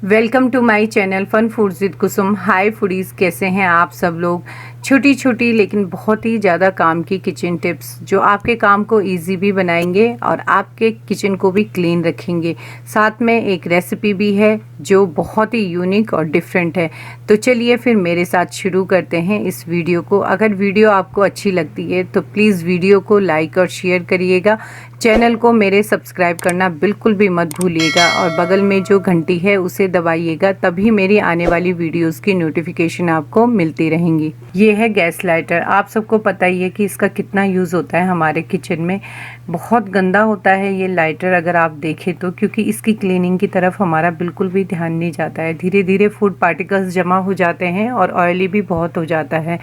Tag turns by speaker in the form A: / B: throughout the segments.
A: Welcome to my channel fun foods with Kusum. Hi foodies, कैसे हैं आप सब लोग। छोटी छोटी लेकिन बहुत ही ज़्यादा काम की किचन टिप्स जो आपके काम को इजी भी बनाएंगे और आपके किचन को भी क्लीन रखेंगे। साथ में एक रेसिपी भी है जो बहुत ही यूनिक और डिफरेंट है। तो चलिए फिर मेरे साथ शुरू करते हैं इस वीडियो को। अगर वीडियो आपको अच्छी लगती है तो प्लीज़ वीडियो को लाइक और शेयर करिएगा। चैनल को मेरे सब्सक्राइब करना बिल्कुल भी मत भूलिएगा और बगल में जो घंटी है उसे दबाइएगा, तभी मेरी आने वाली वीडियोस की नोटिफिकेशन आपको मिलती रहेंगी। ये है गैस लाइटर। आप सबको पता ही है कि इसका कितना यूज़ होता है हमारे किचन में। बहुत गंदा होता है ये लाइटर अगर आप देखें तो, क्योंकि इसकी क्लीनिंग की तरफ हमारा बिल्कुल भी ध्यान नहीं जाता है। धीरे धीरे फूड पार्टिकल्स जमा हो जाते हैं और ऑयली भी बहुत हो जाता है।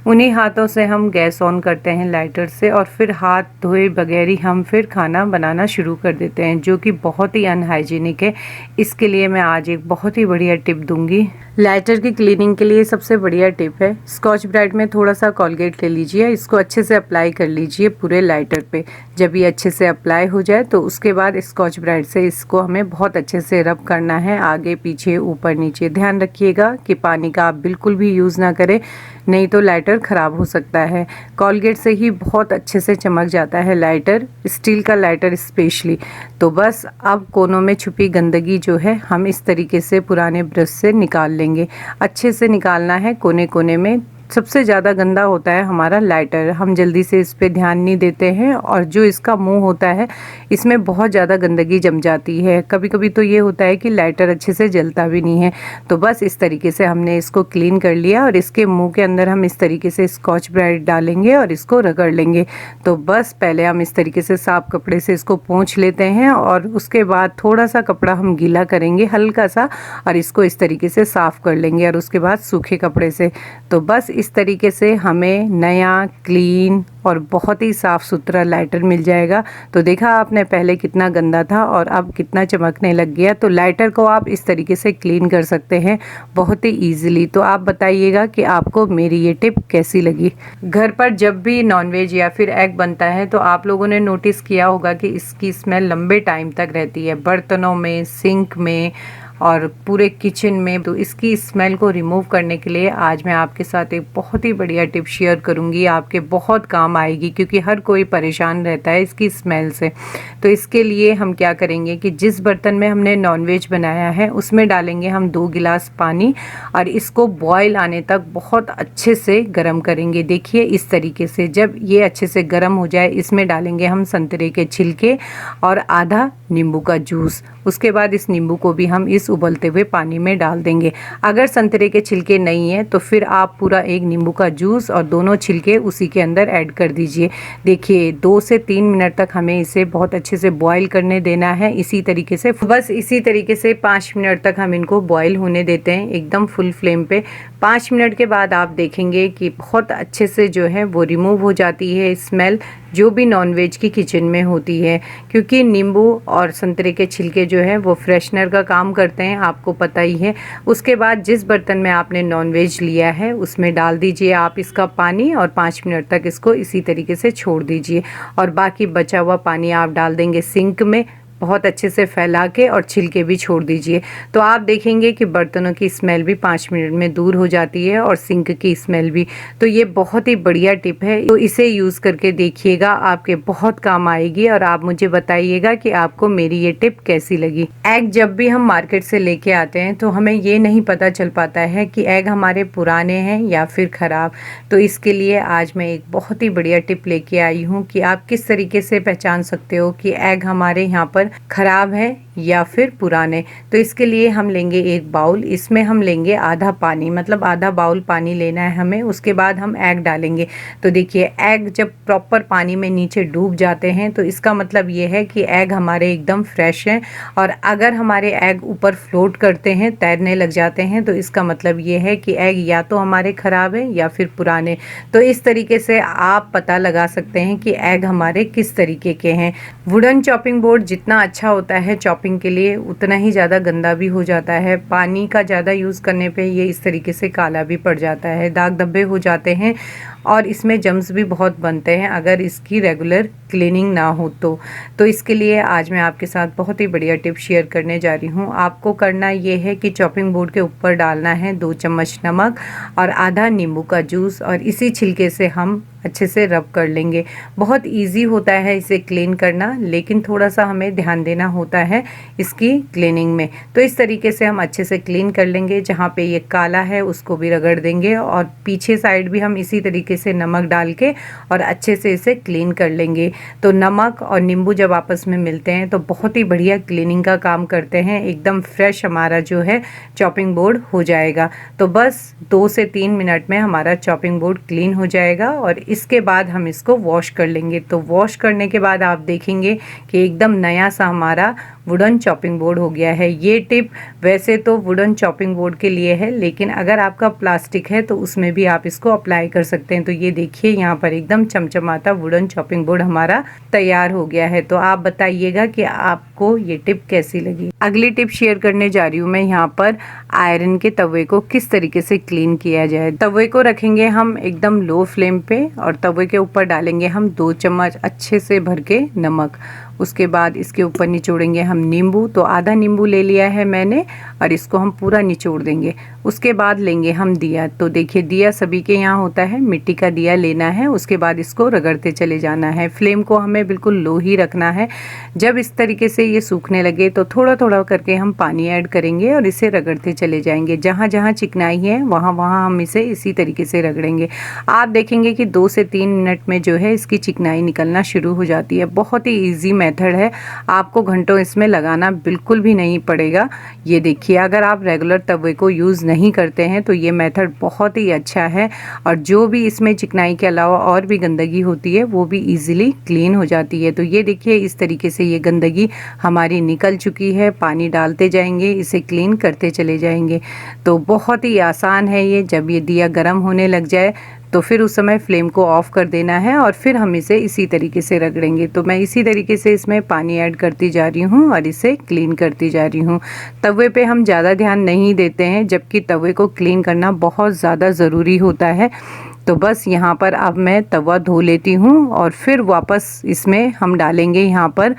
A: उन्हीं हाथों से हम गैस ऑन करते हैं लाइटर से और फिर हाथ धोए बगैर ही हम फिर खाना बनाना शुरू कर देते हैं, जो कि बहुत ही अनहाइजीनिक है। इसके लिए मैं आज एक बहुत ही बढ़िया टिप दूंगी। लाइटर की क्लीनिंग के लिए सबसे बढ़िया टिप है, स्कॉच ब्राइट में थोड़ा सा कोलगेट ले लीजिए, इसको अच्छे से अप्लाई कर लीजिए पूरे लाइटर पे। जब ये अच्छे से अप्लाई हो जाए तो उसके बाद स्कॉच ब्राइट से इसको हमें बहुत अच्छे से रब करना है, आगे पीछे ऊपर नीचे। ध्यान रखिएगा कि पानी का आप बिल्कुल भी यूज़ ना करें, नहीं तो लाइटर ख़राब हो सकता है। कोलगेट से ही बहुत अच्छे से चमक जाता है लाइटर, स्टील का लाइटर स्पेशली। तो बस अब कोनों में छुपी गंदगी जो है हम इस तरीके से पुराने ब्रश से निकाल लेंगे। अच्छे से निकालना है कोने कोने में। सबसे ज़्यादा गंदा होता है हमारा लाइटर, हम जल्दी से इस पे ध्यान नहीं देते हैं और जो इसका मुंह होता है इसमें बहुत ज़्यादा गंदगी जम जाती है। कभी कभी तो ये होता है कि लाइटर अच्छे से जलता भी नहीं है। तो बस इस तरीके से हमने इसको क्लीन कर लिया और इसके मुंह के अंदर हम इस तरीके से स्कॉच ब्राइट डालेंगे और इसको रगड़ लेंगे। तो बस पहले हम इस तरीके से साफ कपड़े से इसको पोंछ लेते हैं और उसके बाद थोड़ा सा कपड़ा हम गीला करेंगे हल्का सा और इसको इस तरीके से साफ कर लेंगे और उसके बाद सूखे कपड़े से। तो बस इस तरीके से हमें नया क्लीन और बहुत ही साफ़ सुथरा लाइटर मिल जाएगा। तो देखा आपने पहले कितना गंदा था और अब कितना चमकने लग गया। तो लाइटर को आप इस तरीके से क्लीन कर सकते हैं बहुत ही ईजिली। तो आप बताइएगा कि आपको मेरी ये टिप कैसी लगी। घर पर जब भी नॉनवेज या फिर एग बनता है तो आप लोगों ने नोटिस किया होगा कि इसकी स्मेल लंबे टाइम तक रहती है, बर्तनों में, सिंक में और पूरे किचन में। तो इसकी स्मेल को रिमूव करने के लिए आज मैं आपके साथ एक बहुत ही बढ़िया टिप शेयर करूंगी, आपके बहुत काम आएगी, क्योंकि हर कोई परेशान रहता है इसकी स्मेल से। तो इसके लिए हम क्या करेंगे कि जिस बर्तन में हमने नॉनवेज बनाया है उसमें डालेंगे हम 2 गिलास पानी और इसको बॉयल आने तक बहुत अच्छे से गर्म करेंगे। देखिए इस तरीके से जब ये अच्छे से गर्म हो जाए इसमें डालेंगे हम संतरे के छिलके और आधा नींबू का जूस। उसके बाद इस नींबू को भी हम इस उबलते हुए पानी में डाल देंगे। अगर संतरे के छिलके नहीं है तो फिर आप पूरा एक नींबू का जूस और दोनों छिलके उसी के अंदर ऐड कर दीजिए। देखिए 2 से 3 मिनट तक हमें इसे बहुत अच्छे से बॉईल करने देना है। इसी तरीके से बस इसी तरीके से 5 मिनट तक हम इनको बॉईल होने देते हैं एकदम फुल फ्लेम पे। 5 मिनट के बाद आप देखेंगे कि बहुत अच्छे से जो है वो रिमूव हो जाती है स्मेल जो भी नॉनवेज की किचन में होती है, क्योंकि नींबू और संतरे के छिलके जो है वो फ्रेशनर का काम करते हैं, आपको पता ही है। उसके बाद जिस बर्तन में आपने नॉनवेज लिया है उसमें डाल दीजिए आप इसका पानी और 5 मिनट तक इसको इसी तरीके से छोड़ दीजिए और बाकी बचा हुआ पानी आप डाल देंगे सिंक में, बहुत अच्छे से फैला के, और छिलके भी छोड़ दीजिए। तो आप देखेंगे कि बर्तनों की स्मेल भी 5 मिनट में दूर हो जाती है और सिंक की स्मेल भी। तो ये बहुत ही बढ़िया टिप है, तो इसे यूज़ करके देखिएगा, आपके बहुत काम आएगी और आप मुझे बताइएगा कि आपको मेरी ये टिप कैसी लगी। एग जब भी हम मार्केट से लेके आते हैं तो हमें ये नहीं पता चल पाता है कि एग हमारे पुराने हैं या फिर ख़राब। तो इसके लिए आज मैं एक बहुत ही बढ़िया टिप लेके आई हूँ कि आप किस तरीके से पहचान सकते हो कि एग हमारे यहाँ पर खराब है या फिर पुराने। तो इसके लिए हम लेंगे एक बाउल, इसमें हम लेंगे आधा पानी, मतलब आधा बाउल पानी लेना है हमें। उसके बाद हम एग डालेंगे। तो देखिए एग जब प्रॉपर पानी में नीचे डूब जाते हैं तो इसका मतलब ये है कि एग हमारे एकदम फ्रेश हैं। और अगर हमारे एग ऊपर फ्लोट करते हैं, तैरने लग जाते हैं, तो इसका मतलब ये है कि एग या तो हमारे ख़राब है या फिर पुराने। तो इस तरीके से आप पता लगा सकते हैं कि एग हमारे किस तरीके के हैं। वुडन चॉपिंग बोर्ड जितना अच्छा होता है चॉपिंग के लिए उतना ही ज़्यादा गंदा भी हो जाता है। पानी का ज़्यादा यूज़ करने पे ये इस तरीके से काला भी पड़ जाता है, दाग धब्बे हो जाते हैं और इसमें जम्स भी बहुत बनते हैं अगर इसकी रेगुलर क्लीनिंग ना हो तो इसके लिए आज मैं आपके साथ बहुत ही बढ़िया टिप शेयर करने जा रही हूँ। आपको करना ये है कि चॉपिंग बोर्ड के ऊपर डालना है 2 चम्मच नमक और आधा नींबू का जूस, और इसी छिलके से हम अच्छे से रब कर लेंगे। बहुत इजी होता है इसे क्लीन करना, लेकिन थोड़ा सा हमें ध्यान देना होता है इसकी क्लीनिंग में। तो इस तरीके से हम अच्छे से क्लीन कर लेंगे। जहाँ पे ये काला है उसको भी रगड़ देंगे और पीछे साइड भी हम इसी तरीके से नमक डाल के और अच्छे से इसे क्लीन कर लेंगे। तो नमक और नींबू जब आपस में मिलते हैं तो बहुत ही बढ़िया क्लीनिंग का काम करते हैं। एकदम फ्रेश हमारा जो है चॉपिंग बोर्ड हो जाएगा। तो बस 2 से 3 मिनट में हमारा चॉपिंग बोर्ड क्लीन हो जाएगा और इसके बाद हम इसको वॉश कर लेंगे। तो वॉश करने के बाद आप देखेंगे कि एकदम नया सा हमारा वुडन चॉपिंग बोर्ड हो गया है। ये टिप वैसे तो वुडन चॉपिंग बोर्ड के लिए है, लेकिन अगर आपका प्लास्टिक है तो उसमें भी आप इसको अप्लाई कर सकते हैं। तो ये देखिए यहाँ पर एकदम चमचमाता वुडन चॉपिंग बोर्ड हमारा तैयार हो गया है। तो आप बताइएगा कि आपको ये टिप कैसी लगी। अगली टिप शेयर करने जा रही हूँ मैं यहाँ पर आयरन के तवे को किस तरीके से क्लीन किया जाए। तवे को रखेंगे हम एकदम लो फ्लेम पे और तवे के ऊपर डालेंगे हम 2 चम्मच अच्छे से भर के नमक। उसके बाद इसके ऊपर निचोड़ेंगे हम नींबू। तो आधा नींबू ले लिया है मैंने और इसको हम पूरा निचोड़ देंगे। उसके बाद लेंगे हम दिया। तो देखिए दिया सभी के यहाँ होता है, मिट्टी का दिया लेना है। उसके बाद इसको रगड़ते चले जाना है। फ्लेम को हमें बिल्कुल लो ही रखना है। जब इस तरीके से ये सूखने लगे तो थोड़ा थोड़ा करके हम पानी ऐड करेंगे और इसे रगड़ते चले जाएंगे। जहाँ जहाँ चिकनाई है वहाँ वहाँ हम इसे इसी तरीके से रगड़ेंगे। आप देखेंगे कि 2 से 3 मिनट में जो है इसकी चिकनाई निकलना शुरू हो जाती है। बहुत ही ईजी मेथड है, आपको घंटों इसमें लगाना बिल्कुल भी नहीं पड़ेगा। ये देखिए अगर आप रेगुलर तवे को यूज़ नहीं करते हैं तो ये मेथड बहुत ही अच्छा है और जो भी इसमें चिकनाई के अलावा और भी गंदगी होती है वो भी इजीली क्लीन हो जाती है। तो ये देखिए इस तरीके से ये गंदगी हमारी निकल चुकी है। पानी डालते जाएंगे, इसे क्लीन करते चले जाएंगे। तो बहुत ही आसान है ये। जब ये दिया गर्म होने लग जाए तो फिर उस समय फ्लेम को ऑफ कर देना है और फिर हम इसे इसी तरीके से रगड़ेंगे। तो मैं इसी तरीके से इसमें पानी ऐड करती जा रही हूँ और इसे क्लीन करती जा रही हूँ। तवे पे हम ज़्यादा ध्यान नहीं देते हैं, जबकि तवे को क्लीन करना बहुत ज़्यादा ज़रूरी होता है। तो बस यहाँ पर अब मैं तवा धो लेती हूँ और फिर वापस इसमें हम डालेंगे यहाँ पर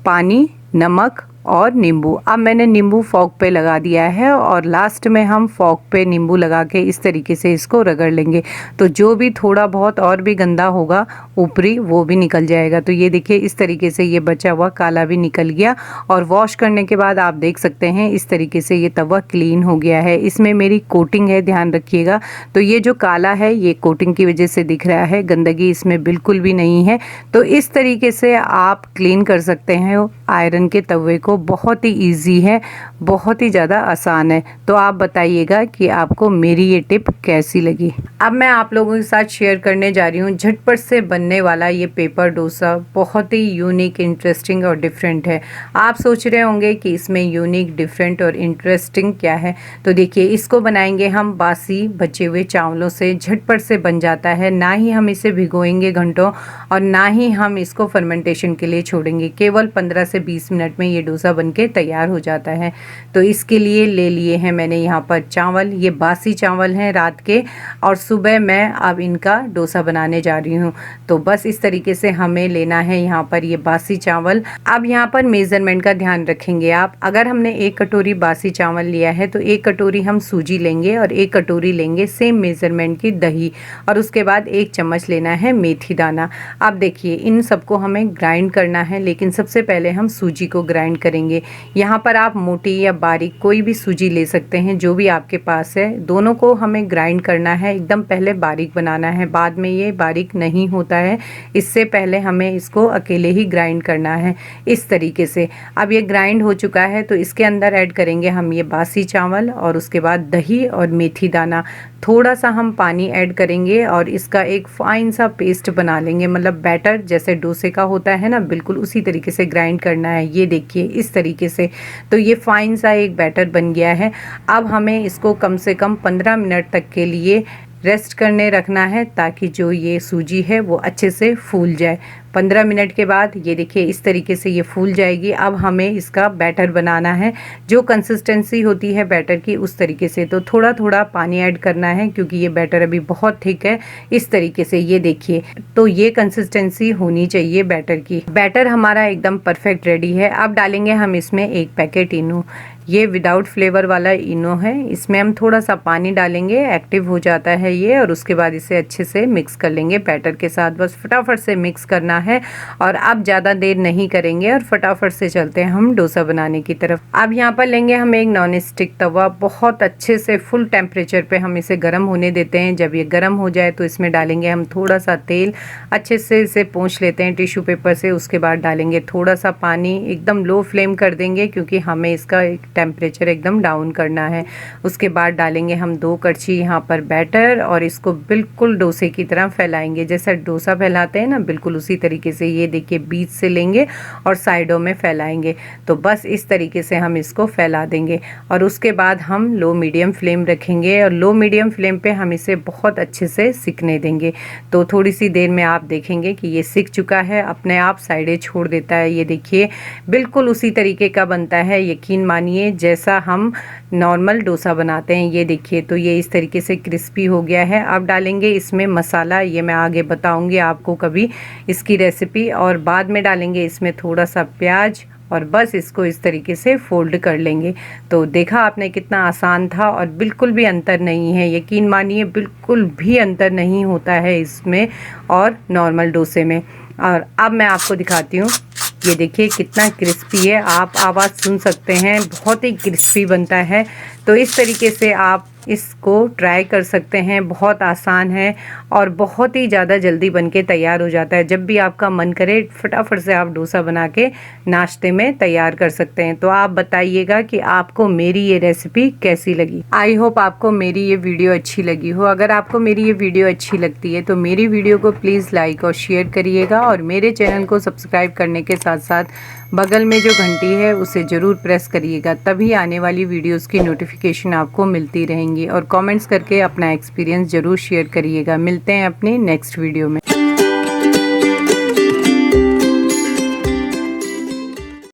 A: पानी, नमक और नींबू। अब मैंने नींबू फॉक पे लगा दिया है और लास्ट में हम फॉक पे नींबू लगा के इस तरीके से इसको रगड़ लेंगे। तो जो भी थोड़ा बहुत और भी गंदा होगा ऊपरी वो भी निकल जाएगा। तो ये देखिए इस तरीके से ये बचा हुआ काला भी निकल गया और वॉश करने के बाद आप देख सकते हैं इस तरीके से ये तवा क्लीन हो गया है। इसमें मेरी कोटिंग है, ध्यान रखिएगा। तो ये जो काला है ये कोटिंग की वजह से दिख रहा है, गंदगी इसमें बिल्कुल भी नहीं है। तो इस तरीके से आप क्लीन कर सकते हैं आयरन के तवे को। बहुत ही इजी है, बहुत ही ज़्यादा आसान है। तो आप बताइएगा कि आपको मेरी ये टिप कैसी लगी। अब मैं आप लोगों के साथ शेयर करने जा रही हूँ झटपट से बनने वाला ये पेपर डोसा। बहुत ही यूनिक, इंटरेस्टिंग और डिफरेंट है। आप सोच रहे होंगे कि इसमें यूनिक, डिफरेंट और इंटरेस्टिंग क्या है। तो देखिए इसको बनाएंगे हम बासी बचे हुए चावलों से। झटपट से बन जाता है, ना ही हम इसे भिगोएंगे घंटों और ना ही हम इसको फर्मेंटेशन के लिए छोड़ेंगे। केवल 15 से 20 मिनट में ये डोसा बनके तैयार हो जाता है। तो इसके लिए ले लिए हैं मैंने यहाँ पर चावल। ये बासी चावल हैं रात के और सुबह मैं अब इनका डोसा बनाने जा रही हूँ। तो बस इस तरीके से हमें लेना है यहाँ पर ये बासी चावल। अब यहाँ पर मेज़रमेंट का ध्यान रखेंगे आप। अगर हमने 1 कटोरी बासी चावल लिया है तो 1 कटोरी हम सूजी लेंगे और 1 कटोरी लेंगे सेम मेज़रमेंट की दही और उसके बाद 1 चम्मच लेना है मेथी दाना। अब देखिए इन सबको हमें ग्राइंड करना है, लेकिन सबसे पहले हम सूजी को ग्राइंड करेंगे। यहाँ पर आप मोटी या बारीक कोई भी सूजी ले सकते हैं, जो भी आपके पास है। दोनों को हमें ग्राइंड करना है, एकदम पहले बारीक बनाना है, बाद में ये बारीक नहीं होता है। इससे पहले हमें इसको अकेले ही ग्राइंड करना है इस तरीके से। अब ये ग्राइंड हो चुका है तो इसके अंदर ऐड करेंगे हम ये बासी चावल और उसके बाद दही और मेथी दाना। थोड़ा सा हम पानी ऐड करेंगे और इसका एक फाइन सा पेस्ट बना लेंगे, मतलब बैटर जैसे डोसे का होता है ना, बिल्कुल उसी तरीके से ग्राइंड करना है। ये देखिए इस तरीके से। तो ये फाइन सा एक बैटर बन गया है। अब हमें इसको कम से कम 15 मिनट तक के लिए रेस्ट करने रखना है ताकि जो ये सूजी है वो अच्छे से फूल जाए। 15 मिनट के बाद ये देखिए इस तरीके से ये फूल जाएगी। अब हमें इसका बैटर बनाना है, जो कंसिस्टेंसी होती है बैटर की उस तरीके से। तो थोड़ा थोड़ा पानी ऐड करना है क्योंकि ये बैटर अभी बहुत थिक है। इस तरीके से ये देखिए, तो ये कंसिस्टेंसी होनी चाहिए बैटर की। बैटर हमारा एकदम परफेक्ट रेडी है। अब डालेंगे हम इसमें 1 पैकेट इनो। ये विदाउट फ्लेवर वाला इनो है। इसमें हम थोड़ा सा पानी डालेंगे, एक्टिव हो जाता है ये, और उसके बाद इसे अच्छे से मिक्स कर लेंगे बैटर के साथ। बस फटाफट से मिक्स करना है और अब ज़्यादा देर नहीं करेंगे और फटाफट से चलते हैं हम डोसा बनाने की तरफ। अब यहाँ पर लेंगे हम एक नॉन स्टिक तवा। बहुत अच्छे से फुल टेम्परेचर पे हम इसे गर्म होने देते हैं। जब ये गर्म हो जाए तो इसमें डालेंगे हम थोड़ा सा तेल। अच्छे से इसे पोंछ लेते हैं टिश्यू पेपर से। उसके बाद डालेंगे थोड़ा सा पानी। एकदम लो फ्लेम कर देंगे क्योंकि हमें इसका टेम्परेचर एकदम डाउन करना है। उसके बाद डालेंगे हम 2 कड़छी यहाँ पर बैटर और इसको बिल्कुल डोसे की तरह फैलाएंगे। जैसा डोसा फैलाते हैं ना, बिल्कुल उसी तरीके से ये देखिए बीच से लेंगे और साइडों में फैलाएंगे। तो बस इस तरीके से हम इसको फैला देंगे और उसके बाद हम लो मीडियम फ्लेम रखेंगे और लो मीडियम फ्लेम पे हम इसे बहुत अच्छे से सिकने देंगे। तो थोड़ी सी देर में आप देखेंगे कि ये सिक चुका है, अपने आप साइडें छोड़ देता है। ये देखिए बिल्कुल उसी तरीके का बनता है, यकीन मानिए जैसा हम नॉर्मल डोसा बनाते हैं। ये देखिए, तो ये इस तरीके से क्रिस्पी हो गया है। अब डालेंगे इसमें मसाला। ये मैं आगे बताऊंगी आपको कभी इसकी रेसिपी। और बाद में डालेंगे इसमें थोड़ा सा प्याज और बस इसको इस तरीके से फोल्ड कर लेंगे। तो देखा आपने कितना आसान था और बिल्कुल भी अंतर नहीं है, यकीन मानिए बिल्कुल भी अंतर नहीं होता है इसमें और नॉर्मल डोसे में। और अब मैं आपको दिखाती हूँ, ये देखिए कितना क्रिस्पी है। आप आवाज़ सुन सकते हैं, बहुत ही क्रिस्पी बनता है। तो इस तरीके से आप इसको ट्राई कर सकते हैं। बहुत आसान है और बहुत ही ज़्यादा जल्दी बनके तैयार हो जाता है। जब भी आपका मन करे फटाफट से आप डोसा बना के नाश्ते में तैयार कर सकते हैं। तो आप बताइएगा कि आपको मेरी ये रेसिपी कैसी लगी। आई होप आपको मेरी ये वीडियो अच्छी लगी हो। अगर आपको मेरी ये वीडियो अच्छी लगती है तो मेरी वीडियो को प्लीज़ लाइक और शेयर करिएगा और मेरे चैनल को सब्सक्राइब करने के साथ साथ बगल में जो घंटी है उसे ज़रूर प्रेस करिएगा, तभी आने वाली वीडियोस की नोटिफिकेशन आपको मिलती रहेंगी। और कमेंट्स करके अपना एक्सपीरियंस ज़रूर शेयर करिएगा। मिलते हैं अपने नेक्स्ट वीडियो में।